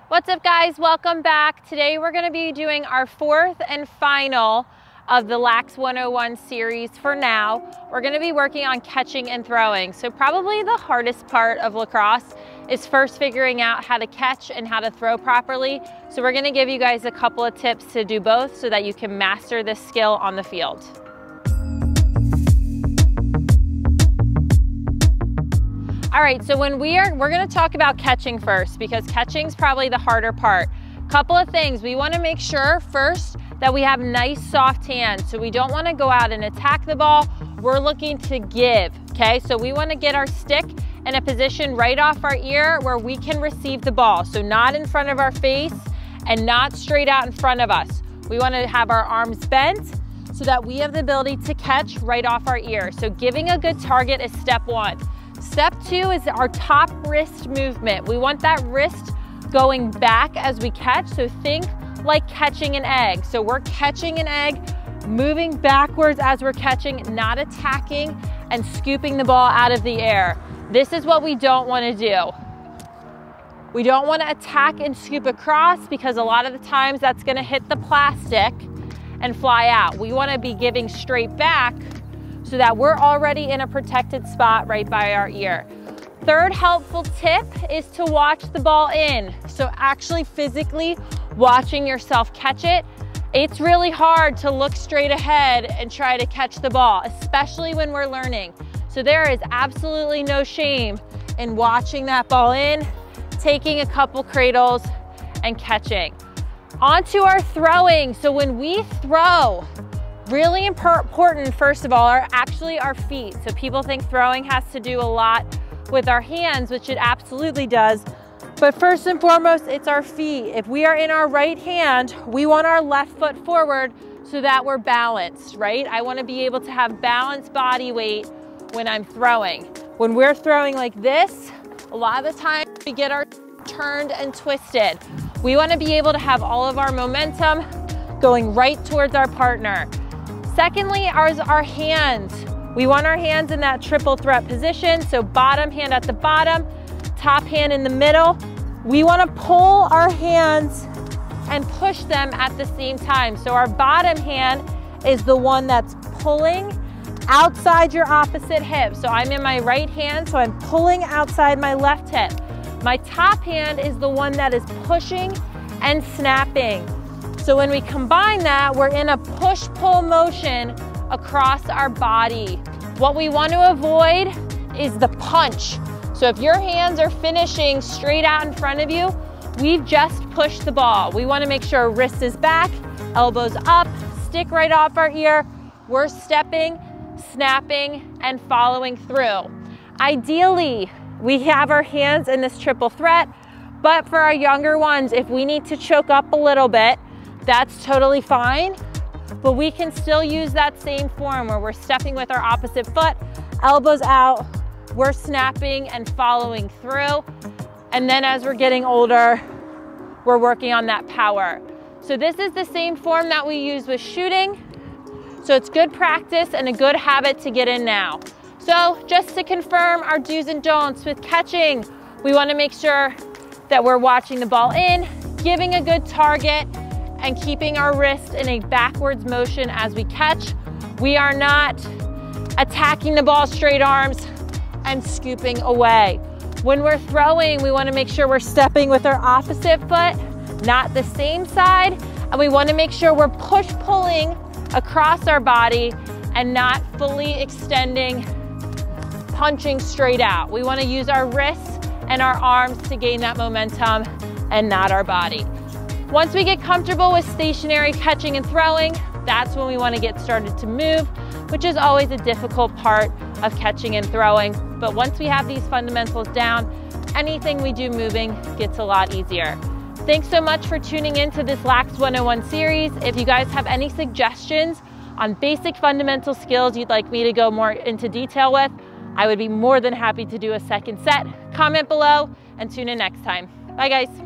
What's up, guys? Welcome back. Today we're going to be doing our fourth and final of the Lax 101 series for now. We're going to be working on catching and throwing. So probably the hardest part of lacrosse is first figuring out how to catch and how to throw properly. So we're going to give you guys a couple of tips to do both so that you can master this skill on the field. All right, so we're gonna talk about catching first because catching's probably the harder part. Couple of things, we wanna make sure first that we have nice soft hands. So we don't wanna go out and attack the ball. We're looking to give, okay? So we wanna get our stick in a position right off our ear where we can receive the ball. So not in front of our face and not straight out in front of us. We wanna have our arms bent so that we have the ability to catch right off our ear. So giving a good target is step one. Step two is our top wrist movement. We want that wrist going back as we catch. So think like catching an egg. So we're catching an egg, moving backwards as we're catching, not attacking and scooping the ball out of the air. This is what we don't want to do. We don't want to attack and scoop across because a lot of the times that's going to hit the plastic and fly out. We want to be giving straight back so that we're already in a protected spot right by our ear. Third helpful tip is to watch the ball in. So actually physically watching yourself catch it. It's really hard to look straight ahead and try to catch the ball, especially when we're learning. So there is absolutely no shame in watching that ball in, taking a couple cradles and catching. Onto our throwing. So when we throw, really important, first of all, are actually our feet. So people think throwing has to do a lot with our hands, which it absolutely does. But first and foremost, it's our feet. If we are in our right hand, we want our left foot forward so that we're balanced, right? I want to be able to have balanced body weight when I'm throwing. When we're throwing like this, a lot of the time we get our turned and twisted. We want to be able to have all of our momentum going right towards our partner. Secondly, our hands. We want our hands in that triple threat position. So bottom hand at the bottom, top hand in the middle. We want to pull our hands and push them at the same time. So our bottom hand is the one that's pulling outside your opposite hip. So I'm in my right hand, so I'm pulling outside my left hip. My top hand is the one that is pushing and snapping. So when we combine that, we're in a push-pull motion across our body. What we want to avoid is the punch. So if your hands are finishing straight out in front of you, we've just pushed the ball. We want to make sure wrist is back, elbows up, stick right off our ear. We're stepping, snapping, and following through. Ideally, we have our hands in this triple threat, but for our younger ones, if we need to choke up a little bit, that's totally fine, but we can still use that same form where we're stepping with our opposite foot, elbows out, we're snapping and following through. And then as we're getting older, we're working on that power. So this is the same form that we use with shooting. So it's good practice and a good habit to get in now. So just to confirm our do's and don'ts with catching, we want to make sure that we're watching the ball in, giving a good target, and keeping our wrist in a backwards motion as we catch. We are not attacking the ball straight arms and scooping away. When we're throwing, we want to make sure we're stepping with our opposite foot, not the same side, and we want to make sure we're push-pulling across our body and not fully extending, punching straight out. We want to use our wrists and our arms to gain that momentum and not our body. Once we get comfortable with stationary catching and throwing, that's when we want to get started to move, which is always a difficult part of catching and throwing. But once we have these fundamentals down, anything we do moving gets a lot easier. Thanks so much for tuning in to this Lax 101 series. If you guys have any suggestions on basic fundamental skills you'd like me to go more into detail with, I would be more than happy to do a second set. Comment below and tune in next time. Bye, guys.